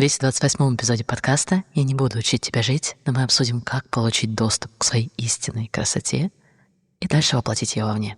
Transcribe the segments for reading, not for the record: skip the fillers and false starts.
В 228-м эпизоде подкаста «Я не буду учить тебя жить», но мы обсудим, как получить доступ к своей истинной красоте и дальше воплотить ее вовне.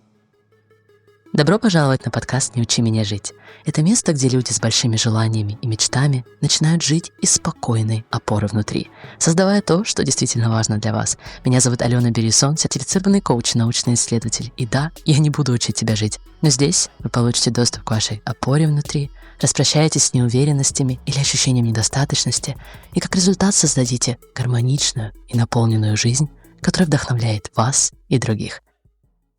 Добро пожаловать на подкаст «Не учи меня жить». Это место, где люди с большими желаниями и мечтами начинают жить из спокойной опоры внутри, создавая то, что действительно важно для вас. Меня зовут Алена Берисон, сертифицированный коуч, научный исследователь. И да, я не буду учить тебя жить, но здесь вы получите доступ к вашей опоре внутри, распрощаетесь с неуверенностями или ощущением недостаточности, и как результат создадите гармоничную и наполненную жизнь, которая вдохновляет вас и других.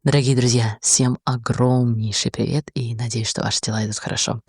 Дорогие друзья, всем огромнейший привет и надеюсь, что ваши дела идут хорошо.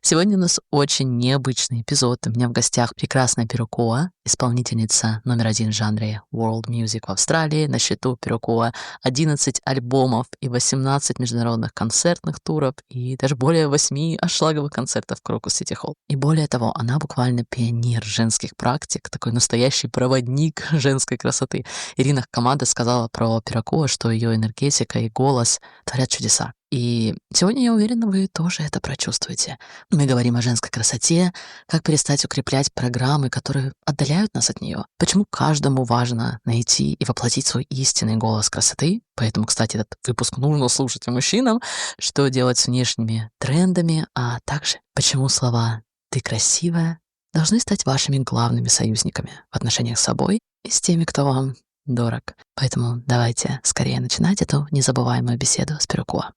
Сегодня у нас очень необычный эпизод. У меня в гостях прекрасная Peruquois, исполнительница номер 1 в жанре World Music в Австралии. На счету Peruquois 11 альбомов и 18 международных концертных туров и даже более 8 ошлаговых концертов в Крокус Сити Холл. И более того, она буквально пионер женских практик, такой настоящий проводник женской красоты. Ирина Камада сказала про Peruquois, что ее энергетика и голос творят чудеса. И сегодня, я уверена, вы тоже это прочувствуете. Мы говорим о женской красоте, как перестать укреплять программы, которые отдаляют нас от нее. Почему каждому важно найти и воплотить свой истинный голос красоты. Поэтому, кстати, этот выпуск нужно слушать и мужчинам. Что делать с внешними трендами, а также почему слова «ты красивая» должны стать вашими главными союзниками в отношениях с собой и с теми, кто вам дорог. Поэтому давайте скорее начинать эту незабываемую беседу с Peruquois.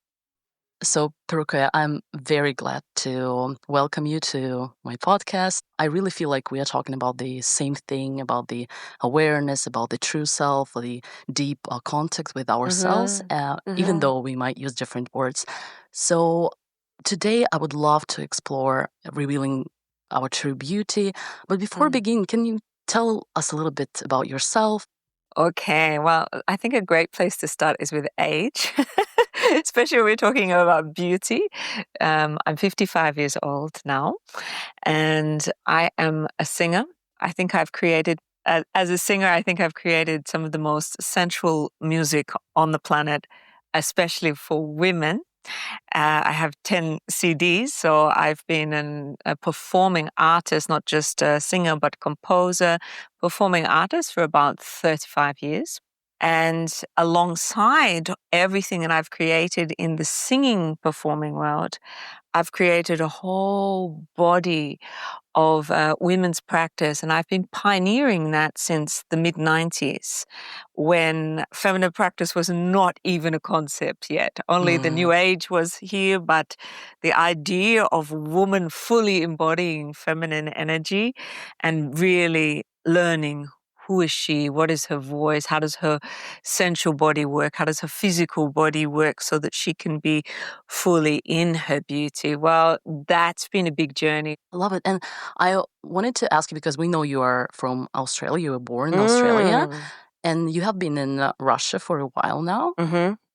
So, Peruquois, I'm very glad to welcome you to my podcast. I really feel like we are talking about the same thing, about the awareness, about the true self, the deep contact with ourselves, even though we might use different words. So, today I would love to explore revealing our true beauty. But before beginning, can you tell us a little bit about yourself? Okay, well, I think a great place to start is with age, especially when we're talking about beauty. I'm 55 years old now, and I am a singer. I think I've created, as a singer, I think I've created some of the most sensual music on the planet, especially for women. I have 10 CDs, so I've been a performing artist, not just a singer, but composer, performing artist for about 35 years. And alongside everything that I've created in the singing performing world, I've created a whole body of women's practice, and I've been pioneering that since the mid-90s, when feminine practice was not even a concept yet. Only the New Age was here, but the idea of woman fully embodying feminine energy and really learning who is she, what is her voice, how does her sensual body work, how does her physical body work so that she can be fully in her beauty. Well, that's been a big journey. I love it. And I wanted to ask you, because we know you are from Australia, you were born in Australia, and you have been in Russia for a while now.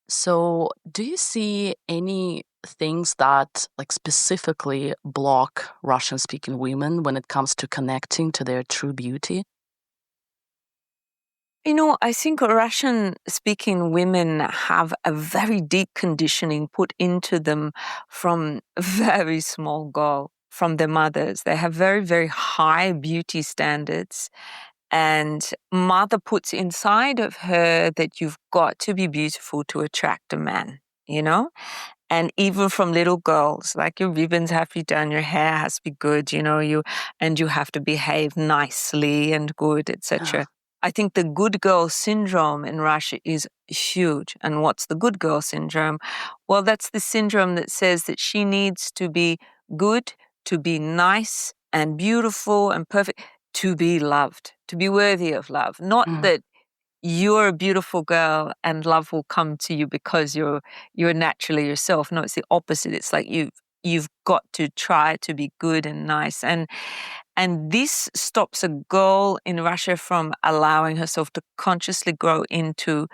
So do you see any things that like specifically block Russian-speaking women when it comes to connecting to their true beauty? You know, I think Russian-speaking women have a very deep conditioning put into them from a very small girl, from their mothers. They have very, very high beauty standards. And mother puts inside of her that you've got to be beautiful to attract a man, you know? And even from little girls, like your ribbons have to be done, your hair has to be good, you know, you have to behave nicely and good, etc. I think the good girl syndrome in Russia is huge. And what's the good girl syndrome? Well, that's the syndrome that says that she needs to be good, to be nice and beautiful and perfect, to be loved, to be worthy of love. Not that you're a beautiful girl and love will come to you because you're naturally yourself. No, it's the opposite. It's like you've got to try to be good and nice. And this stops a girl in Russia from allowing herself to consciously grow into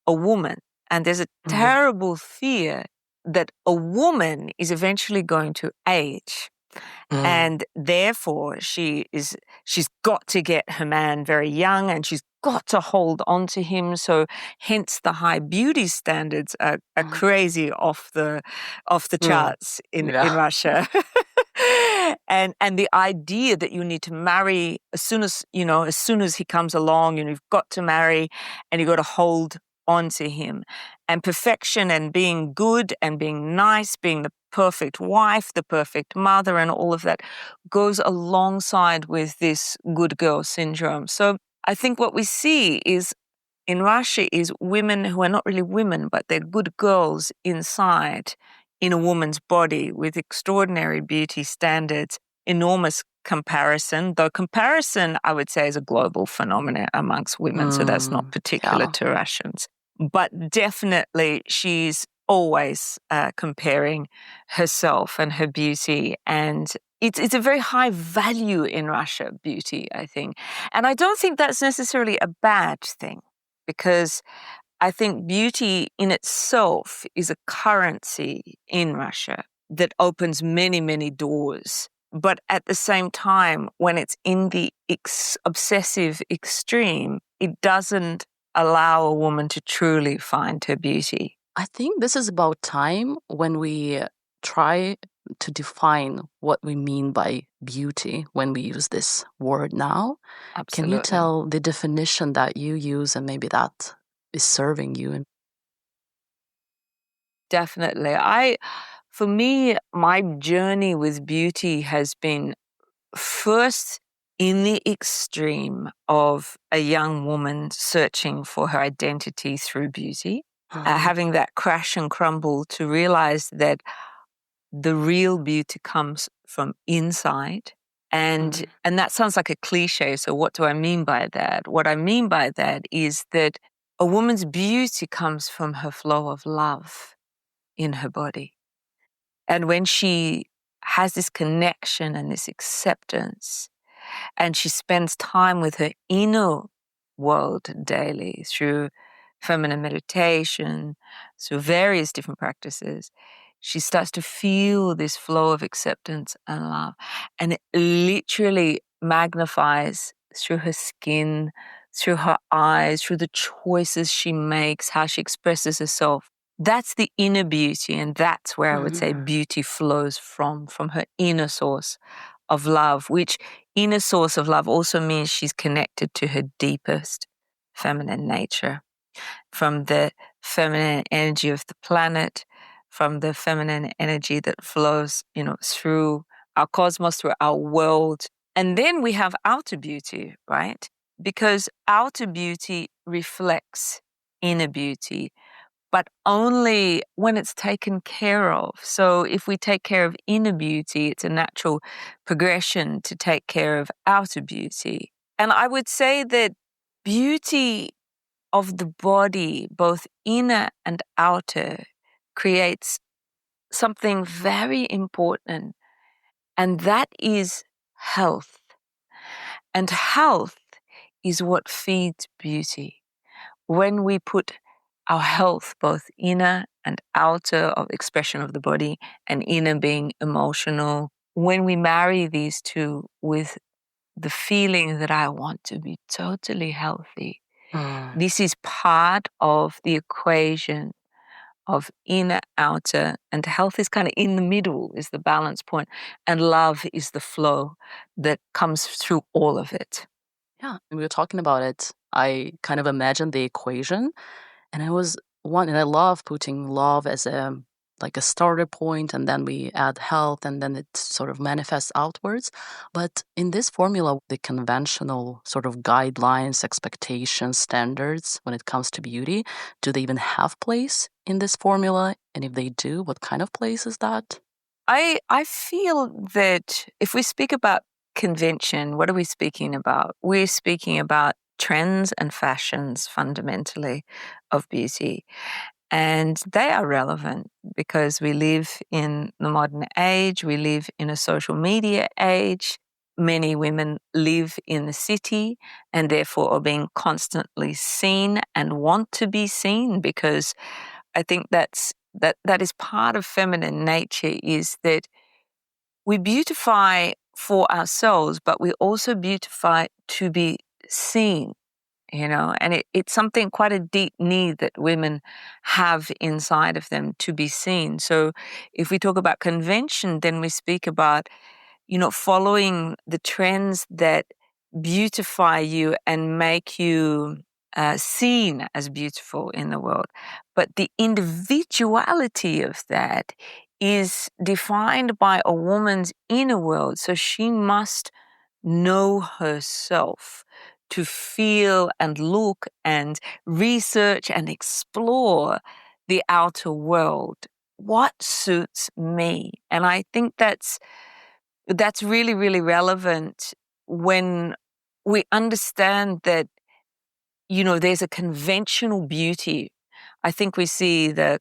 a woman. And there's a terrible fear that a woman is eventually going to age. And therefore she's got to get her man very young and she's got to hold on to him. So hence the high beauty standards are crazy off the charts in Russia. and the idea that you need to marry as soon as he comes along, you've got to marry and you've got to hold on to him. And perfection and being good and being nice, being the perfect wife, the perfect mother, and all of that goes alongside with this good girl syndrome. So I think what we see is in Russia is women who are not really women, but they're good girls inside in a woman's body with extraordinary beauty standards, enormous comparison, though comparison, I would say, is a global phenomenon amongst women, so that's not particular to Russians. But definitely she's always comparing herself and her beauty, and it's a very high value in Russia, beauty, I think. And I don't think that's necessarily a bad thing, because I think beauty in itself is a currency in Russia that opens many, many doors. But at the same time, when it's in the obsessive extreme, it doesn't allow a woman to truly find her beauty. I think this is about time when we try to define what we mean by beauty when we use this word now. Absolutely. Can you tell the definition that you use and maybe that is serving you? Definitely. For me, my journey with beauty has been first in the extreme of a young woman searching for her identity through beauty, having that crash and crumble to realize that the real beauty comes from inside. And that sounds like a cliche. So what do I mean by that? What I mean by that is that a woman's beauty comes from her flow of love in her body. And when she has this connection and this acceptance, and she spends time with her inner world daily through feminine meditation, through various different practices, she starts to feel this flow of acceptance and love. And it literally magnifies through her skin, through her eyes, through the choices she makes, how she expresses herself. That's the inner beauty, and that's where I would say beauty flows from her inner source of love, which inner source of love also means she's connected to her deepest feminine nature, from the feminine energy of the planet, from the feminine energy that flows, through our cosmos, through our world. And then we have outer beauty, right? Because outer beauty reflects inner beauty, but only when it's taken care of. So if we take care of inner beauty, it's a natural progression to take care of outer beauty. And I would say that beauty of the body, both inner and outer, creates something very important, and that is health. And health is what feeds beauty. When we put our health, both inner and outer of expression of the body, and inner being emotional, when we marry these two with the feeling that I want to be totally healthy, this is part of the equation of inner, outer, and health is kind of in the middle, is the balance point, and love is the flow that comes through all of it. Yeah, and we were talking about it. I kind of imagined the equation, and I love putting love as a starter point, and then we add health, and then it sort of manifests outwards. But in this formula, the conventional sort of guidelines, expectations, standards when it comes to beauty, do they even have place in this formula? And if they do, what kind of place is that? I feel that if we speak about convention, what are we speaking about? We're speaking about trends and fashions fundamentally of beauty. And they are relevant because we live in the modern age, we live in a social media age. Many women live in the city and therefore are being constantly seen and want to be seen, because I think that is part of feminine nature, is that we beautify for ourselves, but we also beautify to be seen, and it's something, quite a deep need that women have inside of them, to be seen. So if we talk about convention, then we speak about following the trends that beautify you and make you seen as beautiful in the world. But the individuality of that is defined by a woman's inner world. So she must know herself to feel and look and research and explore the outer world. What suits me? And I think that's really, really relevant when we understand that, there's a conventional beauty. I think we see the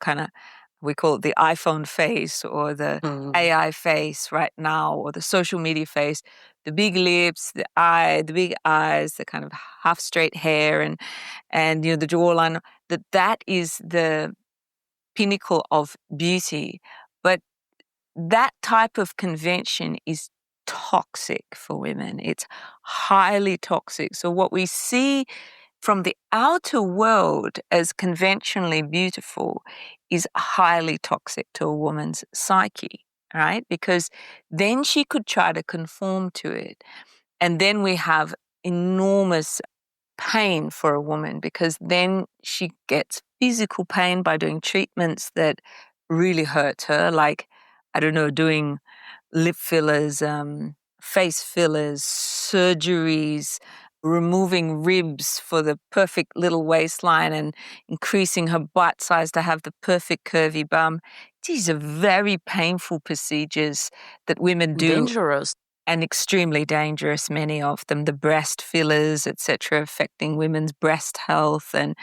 we call it the iPhone face or the AI face right now, or the social media face, the big lips, the big eyes, the kind of half straight hair and the jawline, that is the pinnacle of beauty. But that type of convention is toxic for women. It's highly toxic. So what we see from the outer world as conventionally beautiful is highly toxic to a woman's psyche, right? Because then she could try to conform to it. And then we have enormous pain for a woman, because then she gets physical pain by doing treatments that really hurt her, like, I don't know, doing lip fillers, face fillers, surgeries, removing ribs for the perfect little waistline and increasing her butt size to have the perfect curvy bum. These are very painful procedures that women do. Dangerous. And extremely dangerous, many of them, the breast fillers, etc., affecting women's breast health. And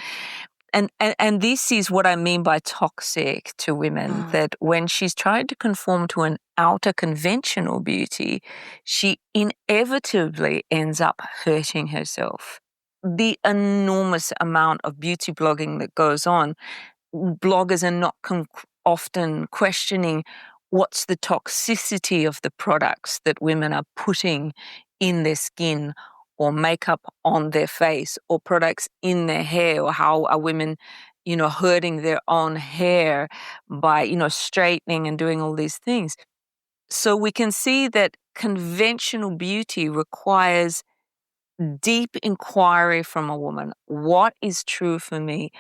this is what I mean by toxic to women, that when she's trying to conform to an outer conventional beauty, she inevitably ends up hurting herself. The enormous amount of beauty blogging that goes on, bloggers are not often questioning what's the toxicity of the products that women are putting in their skin or makeup on their face or products in their hair, or how are women, hurting their own hair by, straightening and doing all these things. So we can see that conventional beauty requires deep inquiry from a woman. What is true for me?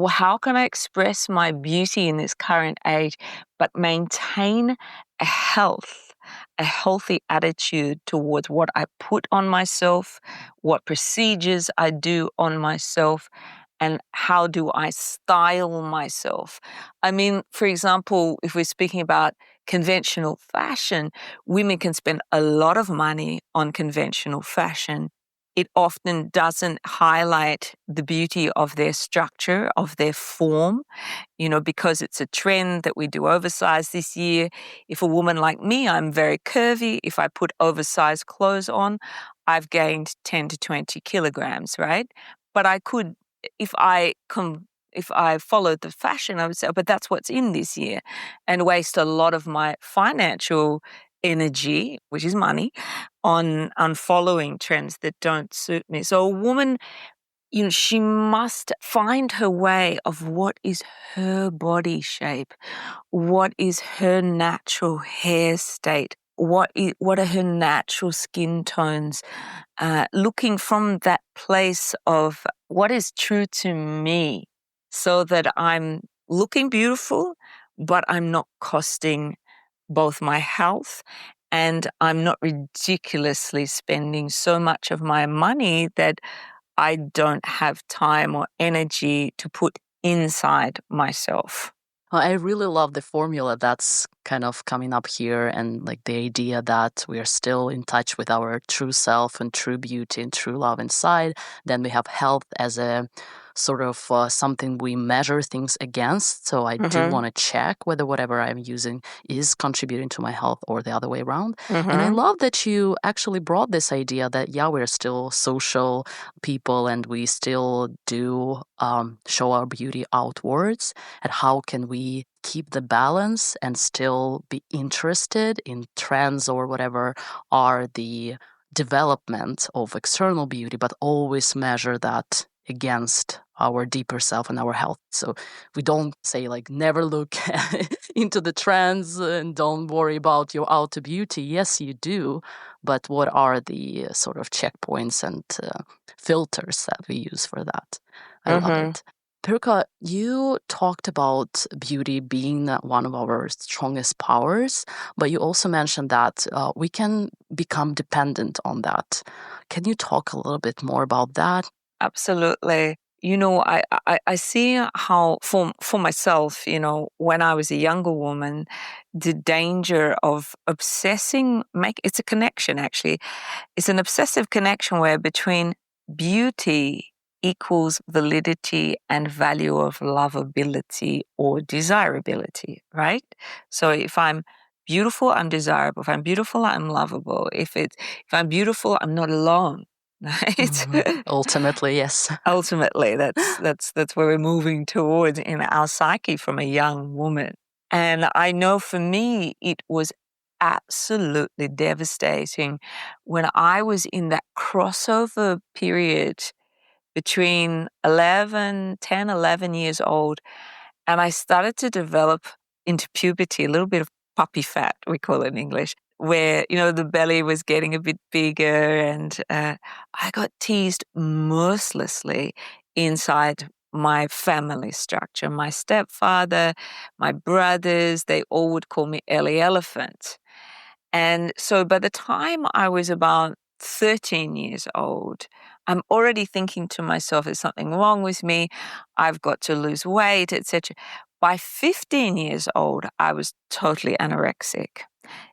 How can I express my beauty in this current age, but maintain a healthy attitude towards what I put on myself, what procedures I do on myself, and how do I style myself? I mean, for example, if we're speaking about conventional fashion, women can spend a lot of money on conventional fashion. It often doesn't highlight the beauty of their structure, of their form, because it's a trend that we do oversized this year. If a woman like me, I'm very curvy. If I put oversized clothes on, I've gained 10 to 20 kilograms, right? But I could, if I followed the fashion, I would say, but that's what's in this year, and waste a lot of my financial energy, which is money, on following trends that don't suit me. So a woman, she must find her way of what is her body shape, what is her natural hair state, what are her natural skin tones, looking from that place of what is true to me, so that I'm looking beautiful, but I'm not costing both my health, and I'm not ridiculously spending so much of my money that I don't have time or energy to put inside myself. Well, I really love the formula that's kind of coming up here, and like the idea that we are still in touch with our true self and true beauty and true love inside. Then we have health as a sort of something we measure things against. So I do want to check whether whatever I'm using is contributing to my health or the other way around. And I love that you actually brought this idea that, yeah, we're still social people and we still do show our beauty outwards. And how can we keep the balance and still be interested in trends or whatever are the development of external beauty, but always measure that against our deeper self and our health. So we don't say like never look into the trends and don't worry about your outer beauty. Yes, you do. But what are the sort of checkpoints and filters that we use for that? I love it. Peruquois, you talked about beauty being one of our strongest powers, but you also mentioned that we can become dependent on that. Can you talk a little bit more about that? Absolutely. I see how for myself, when I was a younger woman, the danger of obsessing, it's a connection actually. It's an obsessive connection where between beauty equals validity and value of lovability or desirability, right? So if I'm beautiful, I'm desirable. If I'm beautiful, I'm lovable. If I'm beautiful, I'm not alone. Right? Ultimately, yes. Ultimately, that's where we're moving towards in our psyche from a young woman. And I know for me, it was absolutely devastating when I was in that crossover period between 11 years old, and I started to develop into puberty, a little bit of puppy fat, we call it in English, where, the belly was getting a bit bigger, and I got teased mercilessly inside my family structure. My stepfather, my brothers, they all would call me Ellie Elephant. And so by the time I was about 13 years old, I'm already thinking to myself, there's something wrong with me. I've got to lose weight, etc. By 15 years old, I was totally anorexic.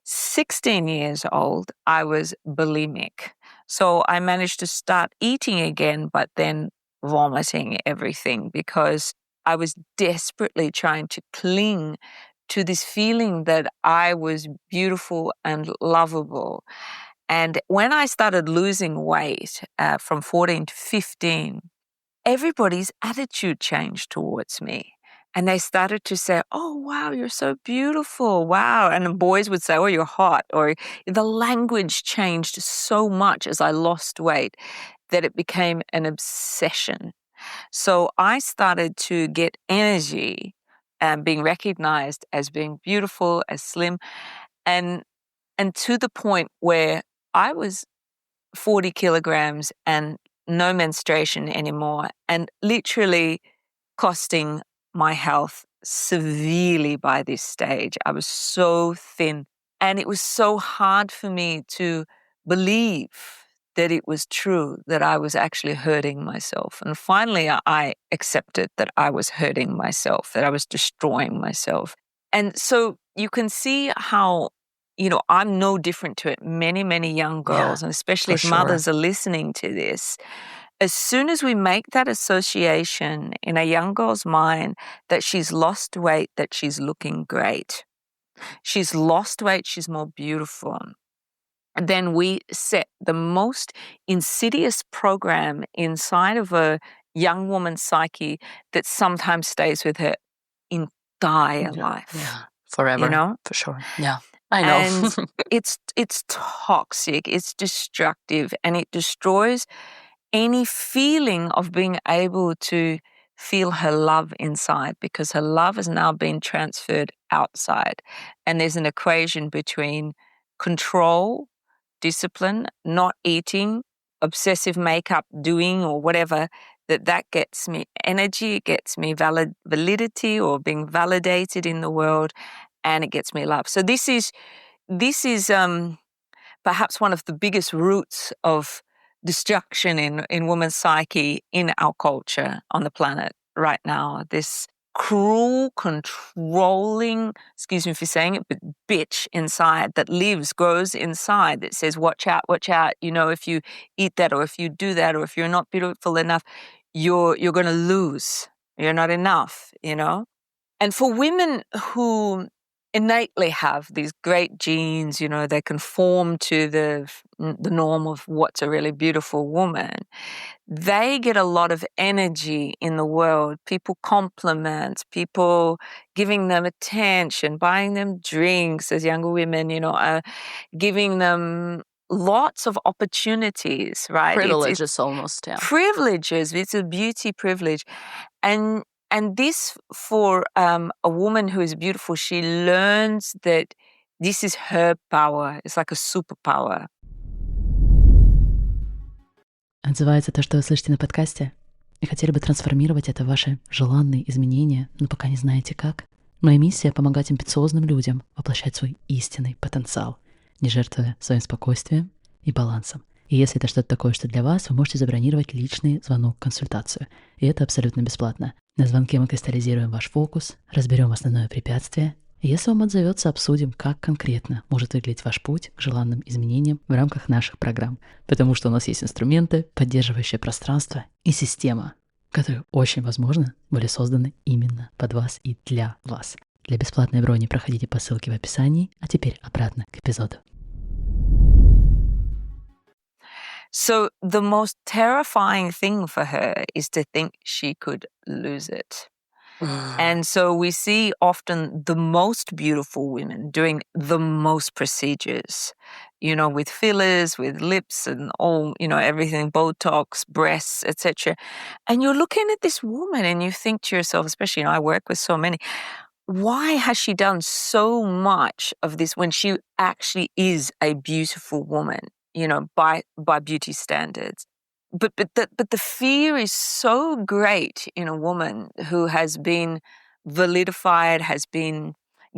16 years old, I was bulimic. So I managed to start eating again, but then vomiting everything because I was desperately trying to cling to this feeling that I was beautiful and lovable. And when I started losing weight from 14 to 15, everybody's attitude changed towards me. And they started to say, "Oh, wow, you're so beautiful. Wow." And the boys would say, "Oh, you're hot." Or the language changed so much as I lost weight that it became an obsession. So I started to get energy and being recognized as being beautiful, as slim, and to the point where I was 40 kilograms and no menstruation anymore, and literally costing my health severely by this stage. I was so thin, and it was so hard for me to believe that it was true, that I was actually hurting myself. And finally, I accepted that I was hurting myself, that I was destroying myself. And so you can see how, I'm no different to it. Many, many young girls, Yeah, and especially for if sure. mothers are listening to this, as soon as we make that association in a young girl's mind that she's lost weight, that she's looking great, she's lost weight, she's more beautiful, and then we set the most insidious program inside of a young woman's psyche that sometimes stays with her entire life. Yeah, forever, for sure. Yeah, I know. And it's toxic, it's destructive, and it destroys any feeling of being able to feel her love inside, because her love has now been transferred outside. And there's an equation between control, discipline, not eating, obsessive makeup doing, or whatever, that gets me energy, it gets me validity or being validated in the world, and it gets me love. So this is perhaps one of the biggest roots of destruction in women's psyche in our culture on the planet right now. This cruel, controlling, excuse me for saying it, but bitch inside that grows inside, that says, watch out, if you eat that, or if you do that, or if you're not beautiful enough, you're going to lose. You're not enough. And for women who innately have these great genes, they conform to the norm of what's a really beautiful woman, they get a lot of energy in the world. People compliment, people giving them attention, buying them drinks as younger women, giving them lots of opportunities, right? Privileges almost, yeah. Privileges. It's a beauty privilege. And this, for a woman who is beautiful, she learns that this is her power. It's like a superpower. Отзывается то, что вы слышите на подкасте, и хотели бы трансформировать это в ваши желанные изменения, но пока не знаете как. Моя миссия — помогать амбициозным людям воплощать свой истинный потенциал, не жертвуя своим спокойствием и балансом. И если это что-то такое, что для вас, вы можете забронировать личный звонок-консультацию. И это абсолютно бесплатно. На звонке мы кристаллизируем ваш фокус, разберем основное препятствие. И если вам отзовется, обсудим, как конкретно может выглядеть ваш путь к желанным изменениям в рамках наших программ. Потому что у нас есть инструменты, поддерживающее пространство и система, которые очень возможно были созданы именно под вас и для вас. Для бесплатной брони проходите по ссылке в описании, а теперь обратно к эпизоду. So the most terrifying thing for her is to think she could lose it. And so we see often the most beautiful women doing the most procedures, with fillers, with lips and all, everything, Botox, breasts, etc. And you're looking at this woman and you think to yourself, especially, I work with so many, why has she done so much of this when she actually is a beautiful woman, by beauty standards? But the fear is so great in a woman who has been validified, has been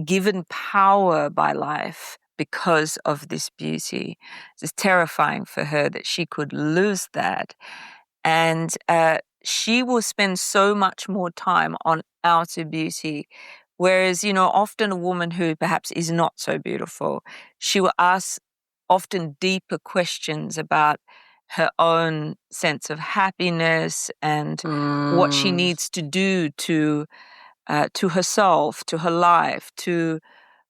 given power by life because of this beauty. It's terrifying for her that she could lose that. And she will spend so much more time on outer beauty. Whereas, often a woman who perhaps is not so beautiful, she will ask often deeper questions about her own sense of happiness and what she needs to do to herself, to her life, to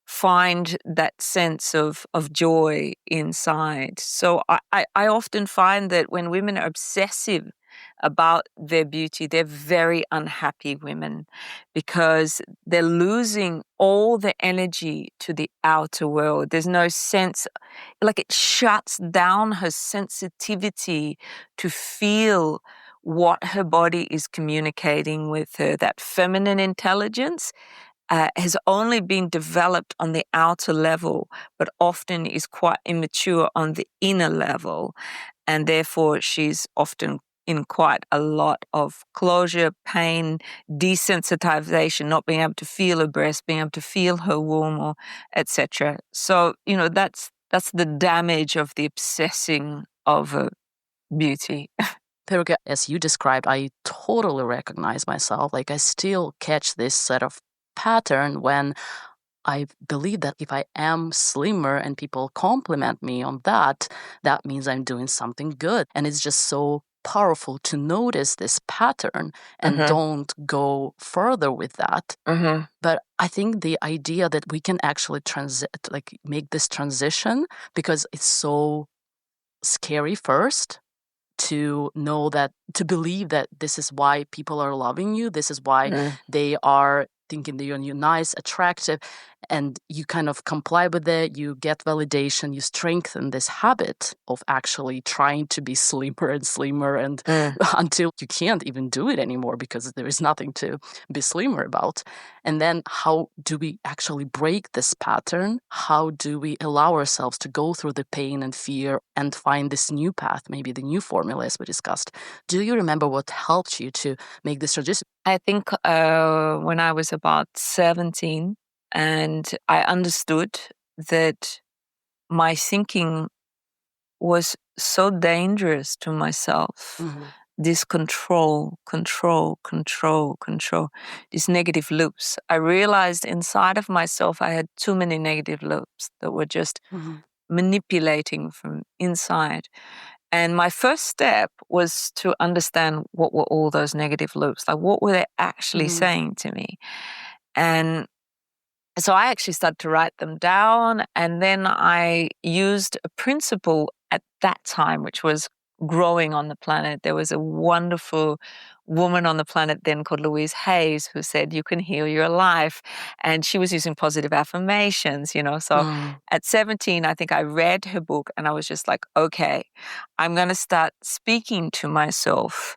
find that sense of joy inside. So I often find that when women are obsessive about their beauty, they're very unhappy women because they're losing all the energy to the outer world. There's no sense, like it shuts down her sensitivity to feel what her body is communicating with her. That feminine intelligence has only been developed on the outer level, but often is quite immature on the inner level. And therefore, she's often in quite a lot of closure, pain, desensitization, not being able to feel her breast, being able to feel her womb, or etc. So, that's the damage of the obsessing over beauty. Peruquois, as you described, I totally recognize myself. Like I still catch this sort of pattern when I believe that if I am slimmer and people compliment me on that, that means I'm doing something good. And it's just so powerful to notice this pattern and don't go further with that. But I think the idea that we can actually make this transition, because it's so scary first to know that, to believe that this is why people are loving you, this is why they are thinking that you're nice, attractive, and you kind of comply with it, you get validation, you strengthen this habit of actually trying to be slimmer and slimmer and until you can't even do it anymore because there is nothing to be slimmer about. And then how do we actually break this pattern? How do we allow ourselves to go through the pain and fear and find this new path, maybe the new formula as we discussed? Do you remember what helped you to make this transition? I think when I was about 17, and I understood that my thinking was so dangerous to myself. This control, these negative loops. I realized inside of myself I had too many negative loops that were just manipulating from inside. And my first step was to understand what were all those negative loops, like what were they actually saying to me. And so I actually started to write them down, and then I used a principle at that time, which was growing on the planet. There was a wonderful woman on the planet then called Louise Hayes who said, you can heal your life. And she was using positive affirmations, So at 17, I think I read her book and I was just like, okay, I'm going to start speaking to myself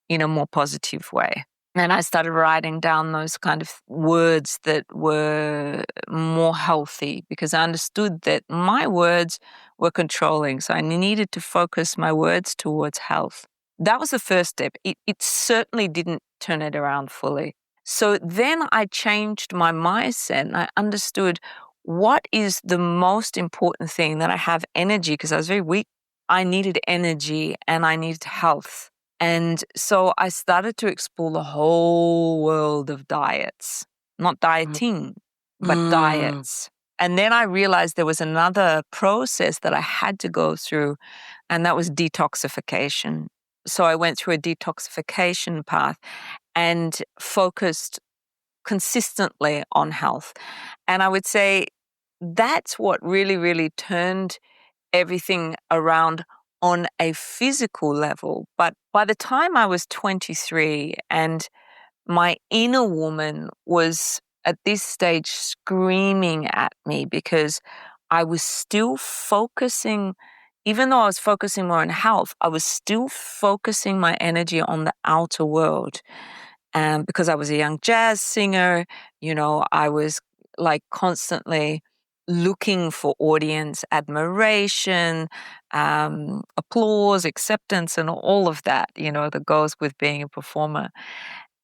in a more positive way. And I started writing down those kind of words that were more healthy because I understood that my words were controlling. So I needed to focus my words towards health. That was the first step. It certainly didn't turn it around fully. So then I changed my mindset and I understood what is the most important thing, that I have energy because I was very weak. I needed energy and I needed health. And so I started to explore the whole world of diets, not dieting, but diets. And then I realized there was another process that I had to go through, and that was detoxification. So I went through a detoxification path and focused consistently on health. And I would say that's what really, really turned everything around on a physical level. But by the time I was 23 and my inner woman was at this stage screaming at me because I was still focusing, even though I was focusing more on health, I was still focusing my energy on the outer world. Because I was a young jazz singer, I was like constantly looking for audience admiration, applause, acceptance, and all of that, that goes with being a performer.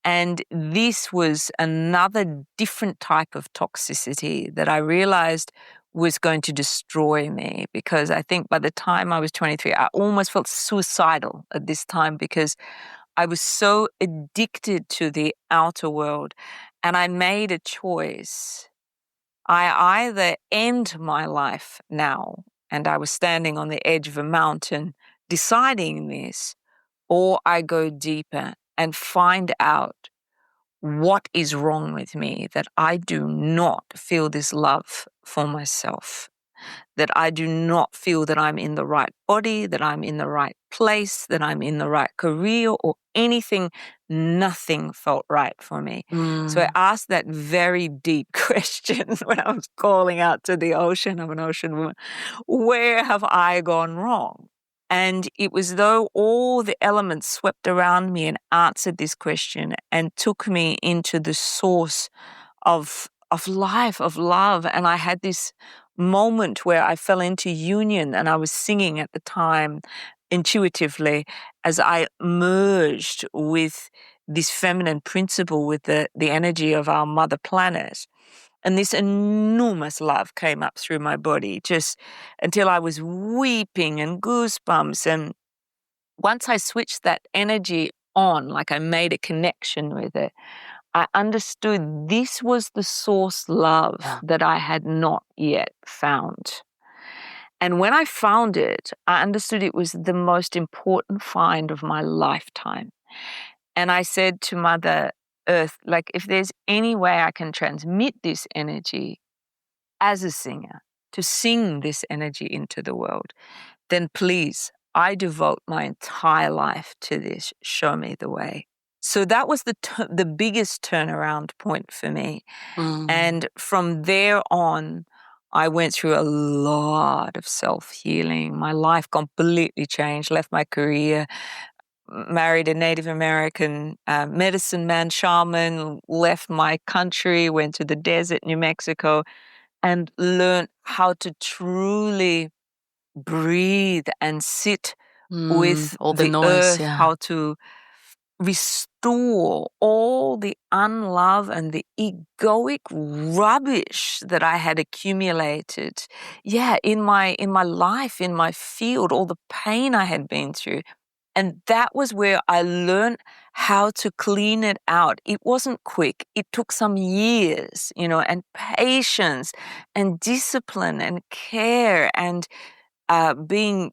And this was another different type of toxicity that I realized was going to destroy me, because I think by the time I was 23, I almost felt suicidal at this time because I was so addicted to the outer world. And I made a choice. I either end my life now, and I was standing on the edge of a mountain deciding this, or I go deeper and find out what is wrong with me, that I do not feel this love for myself, that I do not feel that I'm in the right body, that I'm in the right place, that I'm in the right career or anything. Nothing felt right for me. So I asked that very deep question when I was calling out to the ocean. I'm an ocean woman. Where have I gone wrong? And it was though all the elements swept around me and answered this question and took me into the source of life, of love. And I had this moment where I fell into union, and I was singing at the time intuitively as I merged with this feminine principle, with the energy of our mother planet. And this enormous love came up through my body, just until I was weeping and goosebumps. And once I switched that energy on, like I made a connection with it, I understood this was the source love that I had not yet found. And when I found it, I understood it was the most important find of my lifetime. And I said to Mother Earth, like, if there's any way I can transmit this energy as a singer, to sing this energy into the world, then please, I devote my entire life to this. Show me the way. So that was the biggest turnaround point for me. And from there on, I went through a lot of self-healing. My life completely changed, left my career, married a Native American medicine man, shaman, left my country, went to the desert, New Mexico, and learned how to truly breathe and sit with all the the noise, earth, how to restore all the unlove and the egoic rubbish that I had accumulated. In my life, in my field, all the pain I had been through. And that was where I learned how to clean it out. It wasn't quick. It took some years, and patience and discipline and care and being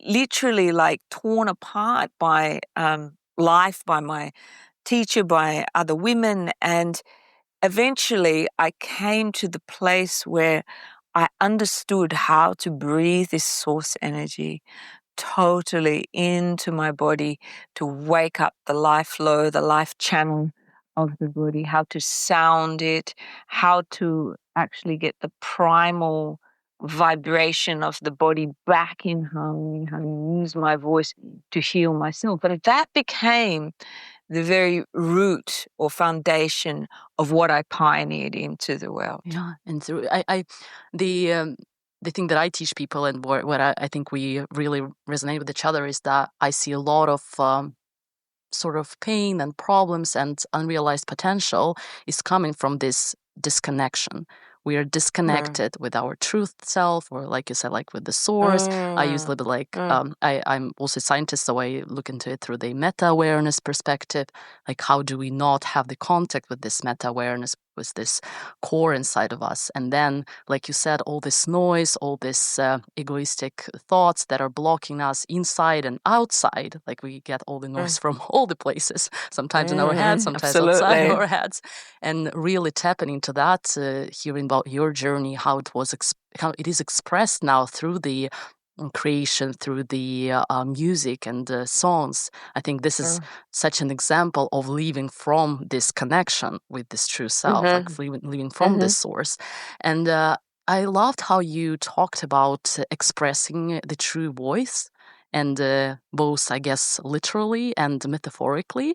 literally like torn apart by life, by my teacher, by other women. And eventually I came to the place where I understood how to breathe this source energy, totally into my body to wake up the life flow, the life channel of the body, how to sound it, how to actually get the primal vibration of the body back in harmony, how to use my voice to heal myself. But that became the very root or foundation of what I pioneered into the world. Yeah, and so the thing that I teach people and what I think we really resonate with each other is that I see a lot of sort of pain and problems and unrealized potential is coming from this disconnection. We are disconnected with our truth self, or like you said, like with the source. I use a little bit like I'm also a scientist, so I look into it through the meta-awareness perspective. Like, how do we not have the contact with this meta-awareness, with this core inside of us? And then, like you said, all this noise, all this egoistic thoughts that are blocking us inside and outside. Like, we get all the noise from all the places, sometimes in our heads, sometimes outside Absolutely. our heads, and really tapping into that, hearing about your journey, how it was, how it is expressed now through the creation, through the music and songs. I think this is such an example of living from this connection with this true self, like living from this source. And I loved how you talked about expressing the true voice, and both, I guess, literally and metaphorically.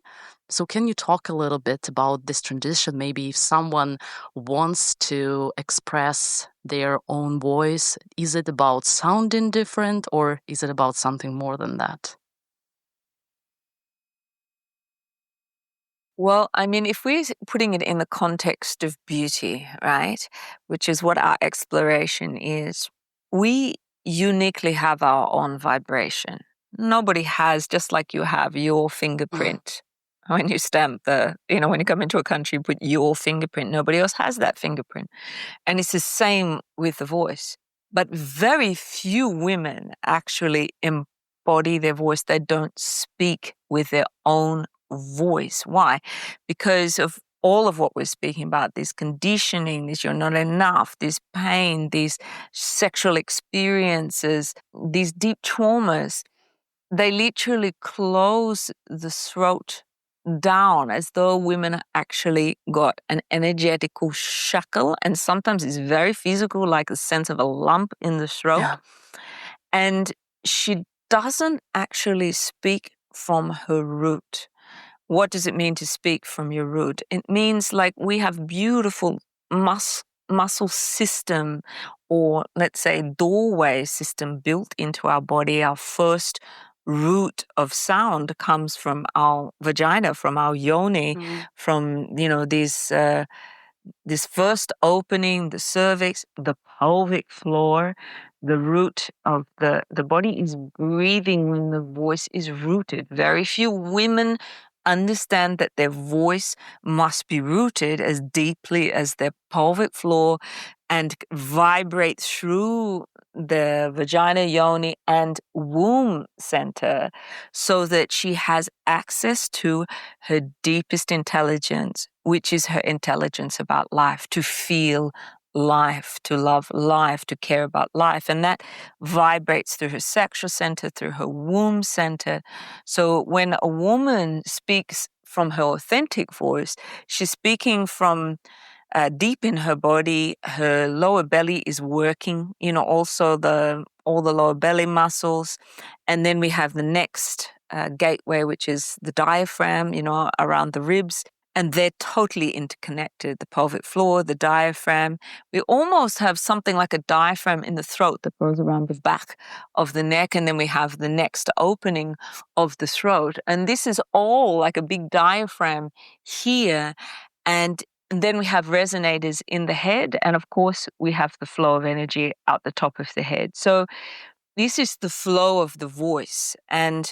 So can you talk a little bit about this transition? Maybe if someone wants to express their own voice, is it about sounding different, or is it about something more than that? Well, I mean, if we're putting it in the context of beauty, right, which is what our exploration is, we uniquely have our own vibration. Nobody has, just like you have your fingerprint. When you stamp when you come into a country, you put your fingerprint. Nobody else has that fingerprint. And it's the same with the voice. But very few women actually embody their voice. They don't speak with their own voice. Why? Because of all of what we're speaking about, this conditioning, this you're not enough, this pain, these sexual experiences, these deep traumas, they literally close the throat down as though women actually got an energetical shackle, and sometimes it's very physical, like a sense of a lump in the throat. Yeah. And she doesn't actually speak from her root. What does it mean to speak from your root? It means like we have beautiful muscle system, or let's say doorway system built into our body. Our first root of sound comes from our vagina, from our yoni, from this first opening, the cervix, the pelvic floor. The root of the body is breathing when the voice is rooted. Very few women understand that their voice must be rooted as deeply as their pelvic floor and vibrate through the vagina, yoni, and womb center, so that she has access to her deepest intelligence, which is her intelligence about life, to feel life, to love life, to care about life. And that vibrates through her sexual center, through her womb center. So when a woman speaks from her authentic voice, she's speaking from deep in her body. Her lower belly is working, also all the lower belly muscles. And then we have the next gateway, which is the diaphragm, around the ribs. And they're totally interconnected, the pelvic floor, the diaphragm. We almost have something like a diaphragm in the throat that goes around the back of the neck. And then we have the next opening of the throat. And this is all like a big diaphragm here. And then we have resonators in the head. And of course, we have the flow of energy out the top of the head. So this is the flow of the voice. And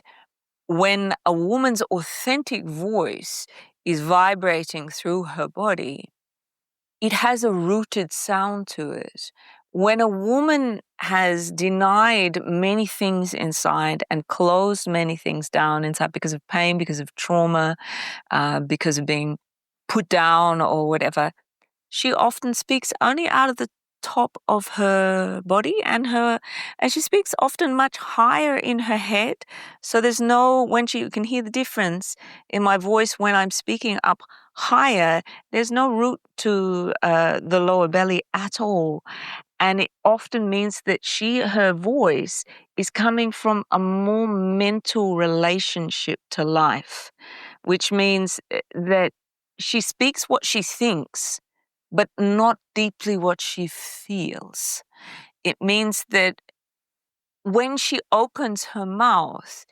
when a woman's authentic voice is vibrating through her body, it has a rooted sound to it. When a woman has denied many things inside and closed many things down inside because of pain, because of trauma, because of being put down or whatever, she often speaks only out of the top of her body, and she speaks often much higher in her head. So there's you can hear the difference in my voice when I'm speaking up higher. There's no root to the lower belly at all. And it often means that her voice is coming from a more mental relationship to life, which means that she speaks what she thinks, but not deeply what she feels. It means that when she opens her mouth,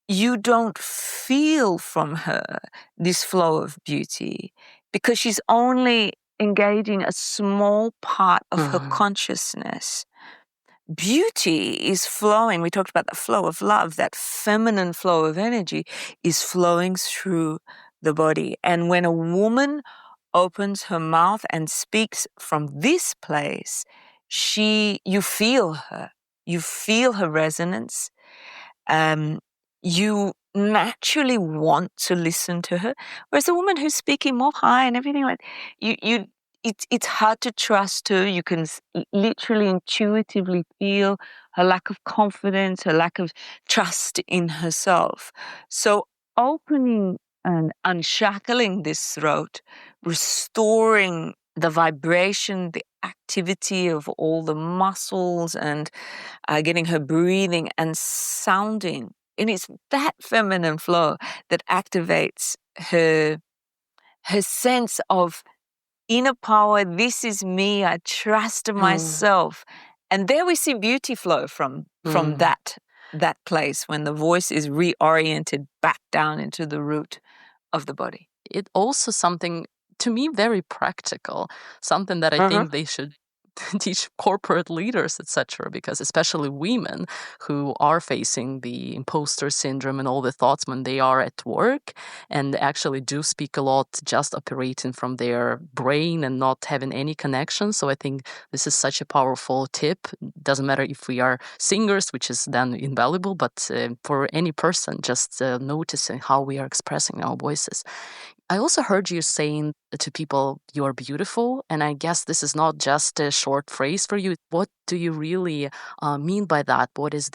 you don't feel from her this flow of beauty because she's only engaging a small part of her consciousness. Beauty is flowing. We talked about the flow of love, that feminine flow of energy is flowing through the body. And when a woman opens her mouth and speaks from this place, you feel her. You feel her resonance. You naturally want to listen to her. Whereas a woman who's speaking more high and everything like it's hard to trust her. You can literally intuitively feel her lack of confidence, her lack of trust in herself. So opening and unshackling this throat, restoring the vibration, the activity of all the muscles, and getting her breathing and sounding. And it's that feminine flow that activates her sense of inner power. This is me. I trust myself. And there we see beauty flow from that place when the voice is reoriented back down into the root of the body. It also something, to me, very practical, something that I think they should teach corporate leaders, etc., because especially women who are facing the imposter syndrome and all the thoughts when they are at work and actually do speak a lot, just operating from their brain and not having any connection. So I think this is such a powerful tip. Doesn't matter if we are singers, which is then invaluable, but for any person, just noticing how we are expressing our voices. I also heard you saying to people, you are beautiful. And I guess this is not just a short phrase for you. What do you really mean by that? What is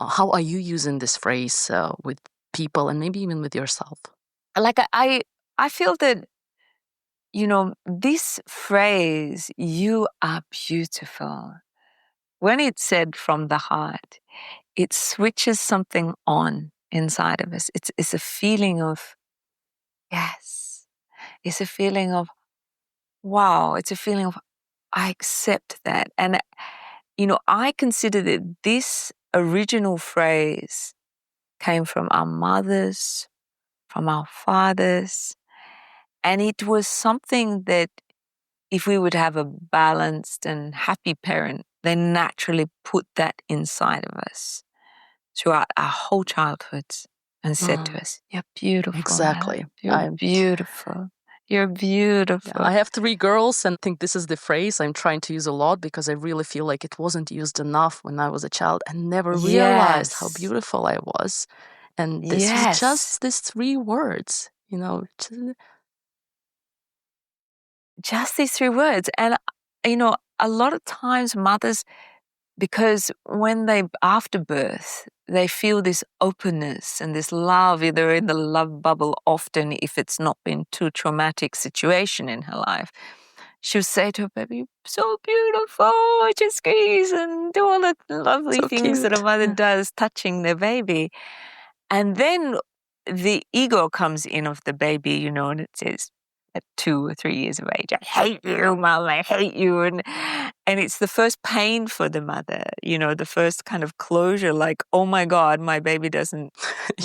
how are you using this phrase with people and maybe even with yourself? Like I feel that, this phrase, you are beautiful, when it's said from the heart, it switches something on inside of us. It's a feeling of, yes. It's a feeling of, wow. It's a feeling of, I accept that. And, I consider that this original phrase came from our mothers, from our fathers. And it was something that if we would have a balanced and happy parent, they naturally put that inside of us throughout our whole childhoods and said to us, you're beautiful. Exactly. You're beautiful. You're beautiful. Yeah, I have 3 girls and think this is the phrase I'm trying to use a lot because I really feel like it wasn't used enough when I was a child and never realized how beautiful I was. And this was just these 3 words, Just these 3 words. And, a lot of times mothers, because when after birth, they feel this openness and this love, they're in the love bubble often if it's not been too traumatic situation in her life. She'll say to her baby, so beautiful, just squeeze and do all the lovely things that a mother does, touching their baby. And then the ego comes in of the baby, and it says, at 2 or 3 years of age, I hate you, Mom, I hate you. And it's the first pain for the mother, the first kind of closure, like, oh my God, my baby doesn't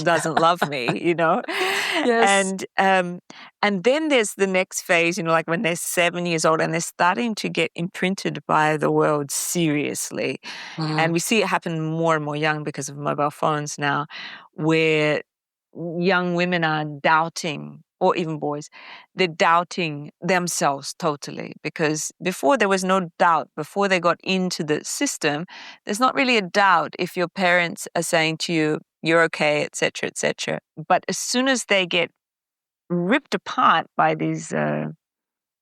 love me, Yes. And then there's the next phase, like when they're 7 years old and they're starting to get imprinted by the world seriously. And we see it happen more and more young because of mobile phones now, where young women are doubting, or even boys, they're doubting themselves totally, because before there was no doubt. Before they got into the system, there's not really a doubt if your parents are saying to you, you're okay, etc., etc. But as soon as they get ripped apart by these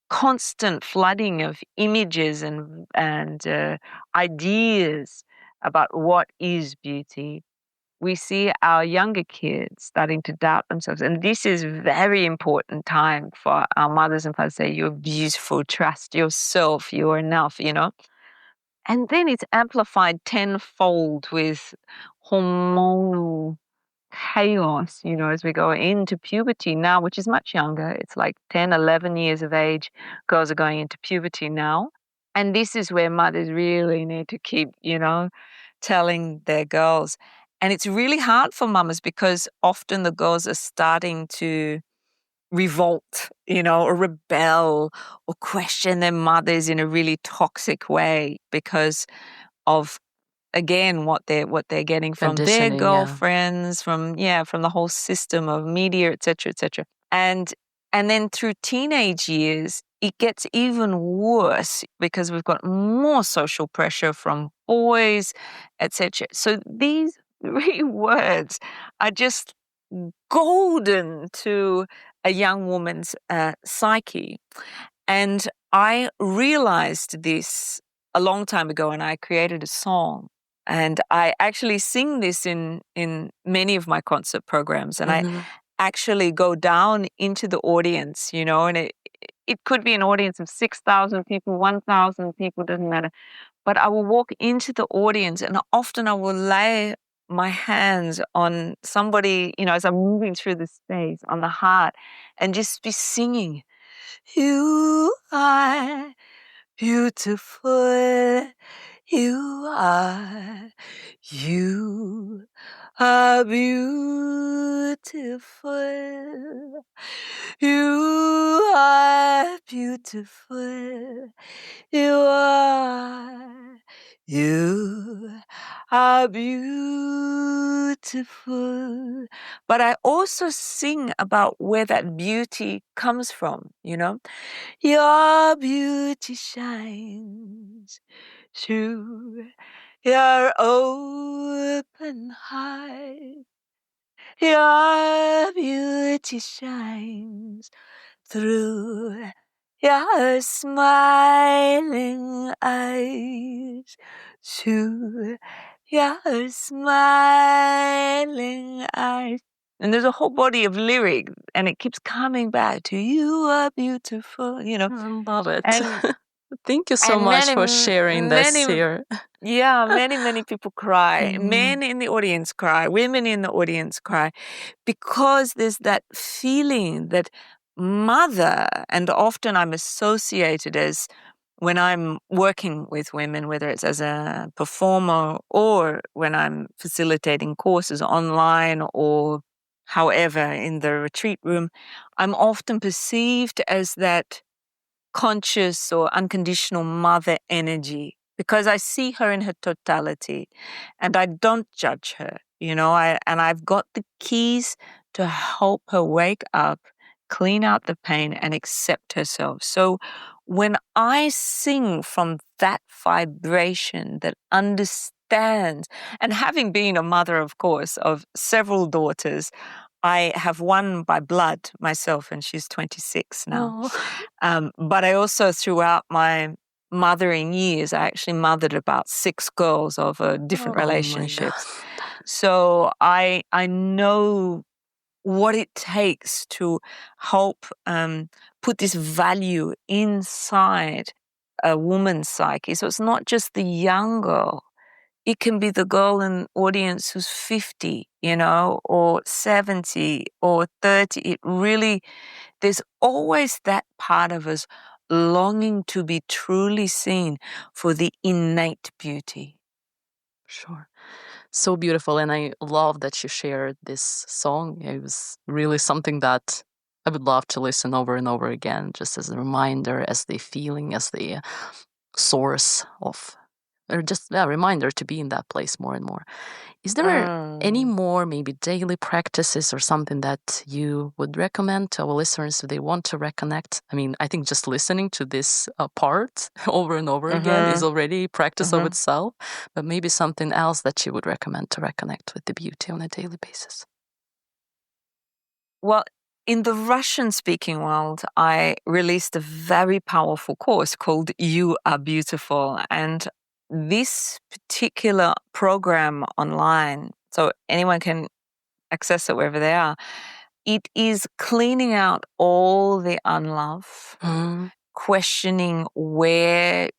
constant flooding of images and ideas about what is beauty, we see our younger kids starting to doubt themselves. And this is a very important time for our mothers and fathers to say, you're beautiful, trust yourself, you're enough, And then it's amplified tenfold with hormonal chaos, as we go into puberty now, which is much younger. It's like 10, 11 years of age. Girls are going into puberty now. And this is where mothers really need to keep, telling their girls. And it's really hard for mamas because often the girls are starting to revolt, or rebel or question their mothers in a really toxic way because of, again, what they're getting from their Conditioning, yeah. girlfriends, from the whole system of media, et cetera, et cetera. And then through teenage years, it gets even worse because we've got more social pressure from boys, et cetera. So these 3 words are just golden to a young woman's psyche. And I realized this a long time ago, and I created a song. And I actually sing this in many of my concert programs. And I actually go down into the audience, and it could be an audience of 6,000 people, 1,000 people, doesn't matter. But I will walk into the audience, and often I will lay my hands on somebody, as I'm moving through the space, on the heart, and just be singing, you are beautiful, you are beautiful, you are beautiful, you are beautiful. But I also sing about where that beauty comes from, Your beauty shines through your open heart. Your beauty shines through your smiling eyes, through your smiling eyes. And there's a whole body of lyric, and it keeps coming back to you are beautiful, I love it. And Thank you so and much for sharing this here. many people cry. Men in the audience cry. Women in the audience cry because there's that feeling that mother, and often I'm associated as, when I'm working with women, whether it's as a performer or when I'm facilitating courses online or however in the retreat room, I'm often perceived as that conscious or unconditional mother energy because I see her in her totality and I don't judge her, and I've got the keys to help her wake up, clean out the pain and accept herself. So when I sing from that vibration that understands, and having been a mother, of course, of several daughters, I have one by blood myself, and she's 26 now. But I also, throughout my mothering years, I actually mothered about 6 girls of different relationships. So I know what it takes to help put this value inside a woman's psyche. So it's not just the young girl. It can be the girl in the audience who's 50, or 70 or 30. It really, there's always that part of us longing to be truly seen for the innate beauty. Sure. So beautiful. And I love that you shared this song. It was really something that I would love to listen over and over again, just as a reminder, as the feeling, as the source of, or just a reminder to be in that place more and more. Is there any more maybe daily practices or something that you would recommend to our listeners if they want to reconnect? I mean, I think just listening to this part over and over again is already practice of itself, but maybe something else that you would recommend to reconnect with the beauty on a daily basis. Well, in the Russian-speaking world, I released a very powerful course called You Are Beautiful. And this particular program online, so anyone can access it wherever they are, it is cleaning out all the unlove, questioning where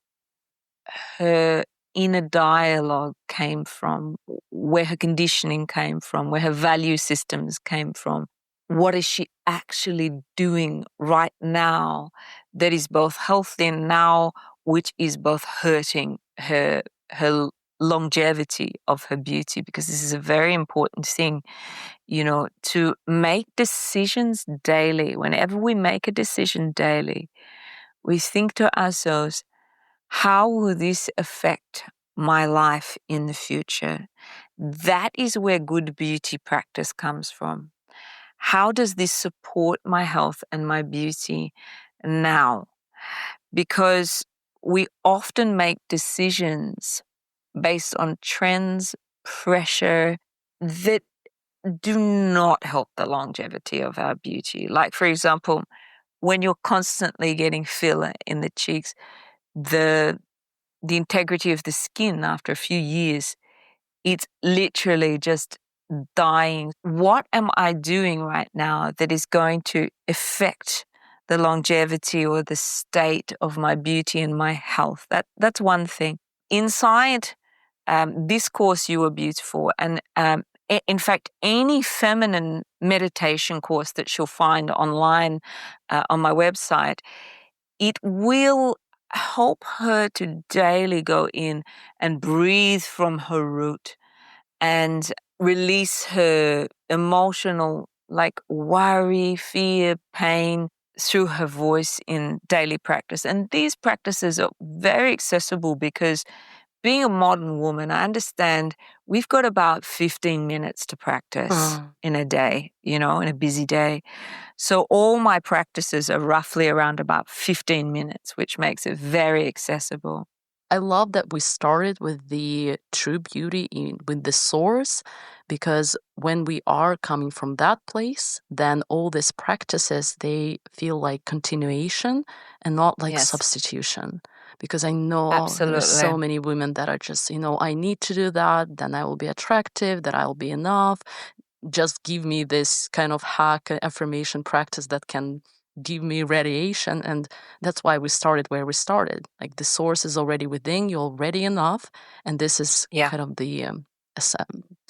her inner dialogue came from, where her conditioning came from, where her value systems came from. What is she actually doing right now that is both healthy now, which is both hurting her longevity of her beauty? Because this is a very important thing, to make decisions daily. Whenever we make a decision daily, we think to ourselves, how will this affect my life in the future? That is where good beauty practice comes from. How does this support my health and my beauty now? Because we often make decisions based on trends, pressure that do not help the longevity of our beauty. Like, for example, when you're constantly getting filler in the cheeks, the integrity of the skin after a few years, it's literally just dying. What am I doing right now that is going to affect the longevity or the state of my beauty and my health? That's one thing. Inside this course, You Are Beautiful, and in fact, any feminine meditation course that she'll find online on my website, it will help her to daily go in and breathe from her root and release her emotional, like worry, fear, pain through her voice in daily practice. And these practices are very accessible because being a modern woman, I understand we've got about 15 minutes to practice in a day, in a busy day. So all my practices are roughly around about 15 minutes, which makes it very accessible. I love that we started with the true beauty with the source, because when we are coming from that place, then all these practices, they feel like continuation and not like Yes. substitution. Because I know there's so Absolutely. many women that are just, I need to do that, then I will be attractive, that I'll be enough. Just give me this kind of hack affirmation practice that can give me radiation. And that's why we started where we started. Like, the source is already within, you're already enough. And this is kind of the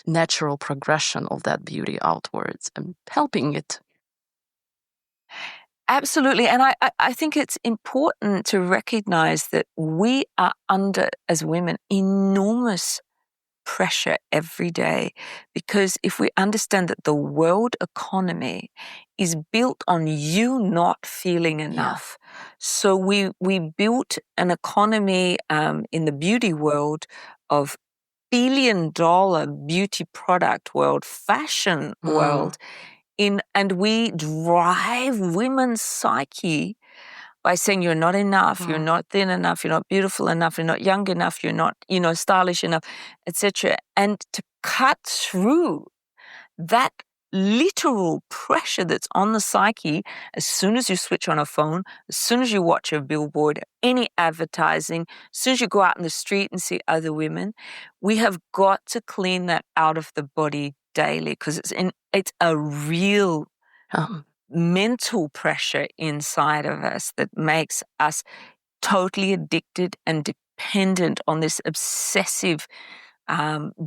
natural progression of that beauty outwards and helping it. Absolutely. And I think it's important to recognize that we are under, as women, enormous pressure every day, because if we understand that the world economy is built on you not feeling enough. So we built an economy in the beauty world of billion-dollar beauty product world, fashion world, and we drive women's psyche by saying you're not enough, you're not thin enough, you're not beautiful enough, you're not young enough, you're not, stylish enough, etc. And to cut through that literal pressure that's on the psyche, as soon as you switch on a phone, as soon as you watch a billboard, any advertising, as soon as you go out in the street and see other women, we have got to clean that out of the body daily, because it's a real mental pressure inside of us that makes us totally addicted and dependent on this obsessive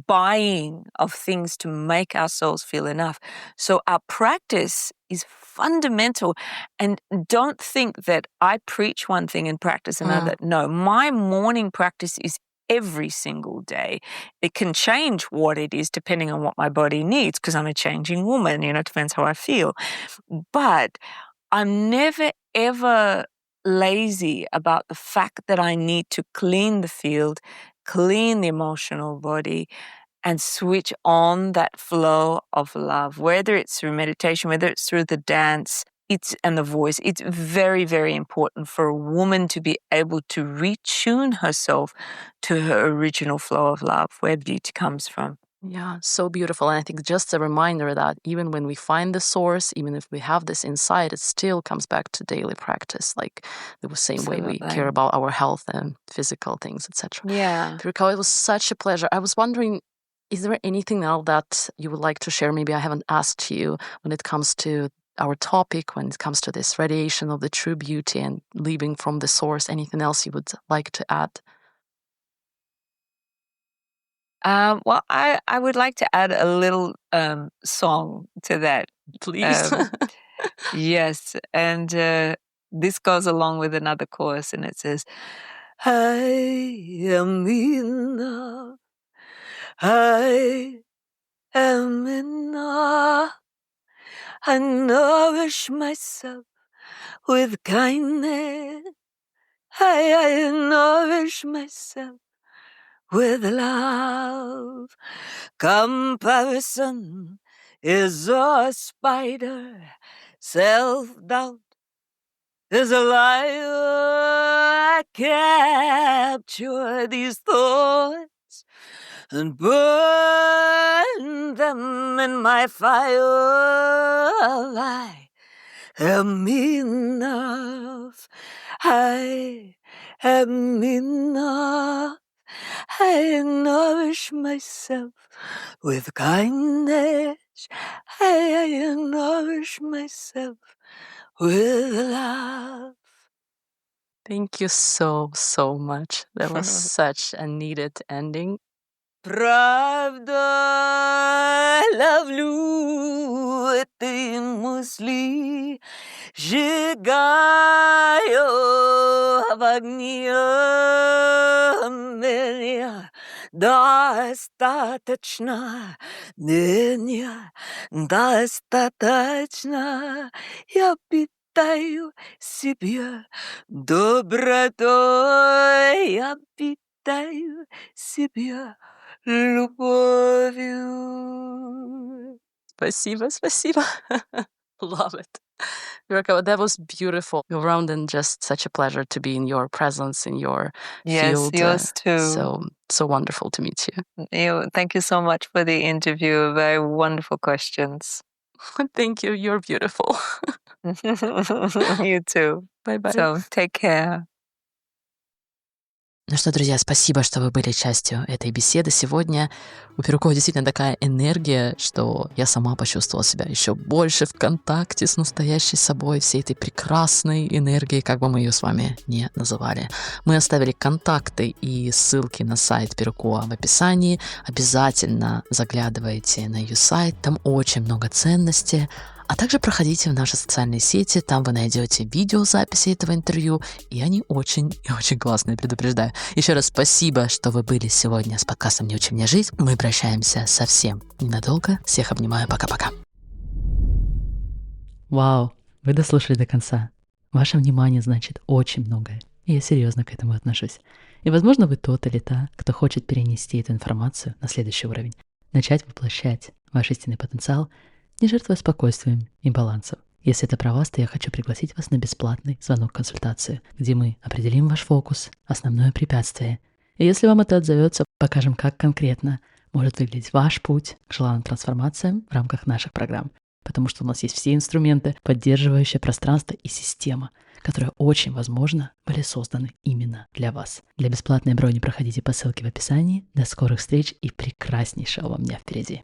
buying of things to make ourselves feel enough. So our practice is fundamental. And don't think that I preach one thing and practice another. No, my morning practice is every single day. It can change what it is depending on what my body needs, because I'm a changing woman, it depends how I feel. But I'm never, ever lazy about the fact that I need to clean the field, clean the emotional body, and switch on that flow of love, whether it's through meditation, whether it's through the dance, and the voice. It's very, very important for a woman to be able to retune herself to her original flow of love, where beauty comes from. Yeah, so beautiful. And I think just a reminder that even when we find the source, even if we have this insight, it still comes back to daily practice, like the same way we care Absolutely. about our health and physical things, etc. Yeah. Peruquois, it was such a pleasure. I was wondering, is there anything else that you would like to share? Maybe I haven't asked you when it comes to our topic, when it comes to this radiation of the true beauty and leaving from the source. Anything else you would like to add? Well, I would like to add a little song to that. Please. Yes, and this goes along with another chorus, and it says, I am enough. I am enough. I nourish myself with kindness. I nourish myself with love. Comparison is a spider. Self-doubt is a liar. I capture these thoughts and burn them in my fire. I am enough. I am enough. I nourish myself with kindness. I nourish myself with love. Thank you so, so much. That was such a needed ending. Правда, ловлю этой мысли, сжигаю в огне меня. Достаточно, меня достаточно. Я питаю себя добротой, я питаю себя любовью. Спасибо, спасибо. Love it. Peruquois, that was beautiful. You're around and just such a pleasure to be in your presence, in your Yes, field. yours too. So wonderful to meet you. Thank you so much for the interview. Very wonderful questions. Thank you. You're beautiful. You too. Bye-bye. So take care. Ну что, друзья, спасибо, что вы были частью этой беседы сегодня. У Peruquois действительно такая энергия, что я сама почувствовала себя еще больше в контакте с настоящей собой, всей этой прекрасной энергией, как бы мы ее с вами не называли. Мы оставили контакты и ссылки на сайт Peruquois в описании. Обязательно заглядывайте на ее сайт, там очень много ценностей. А также проходите в наши социальные сети, там вы найдете видеозаписи этого интервью, и они очень и очень классные, предупреждаю. Еще раз спасибо, что вы были сегодня с подкастом «Не учи меня жить». Мы прощаемся совсем ненадолго. Всех обнимаю. Пока-пока. Вау, вы дослушали до конца. Ваше внимание значит очень многое, и я серьезно к этому отношусь. И, возможно, вы тот или та, кто хочет перенести эту информацию на следующий уровень, начать воплощать ваш истинный потенциал, не жертвуя спокойствием и балансом. Если это про вас, то я хочу пригласить вас на бесплатный звонок-консультацию, где мы определим ваш фокус, основное препятствие. И если вам это отзовется, покажем, как конкретно может выглядеть ваш путь к желанным трансформациям в рамках наших программ. Потому что у нас есть все инструменты, поддерживающие пространство и система, которые очень возможно были созданы именно для вас. Для бесплатной брони проходите по ссылке в описании. До скорых встреч и прекраснейшего вам дня впереди.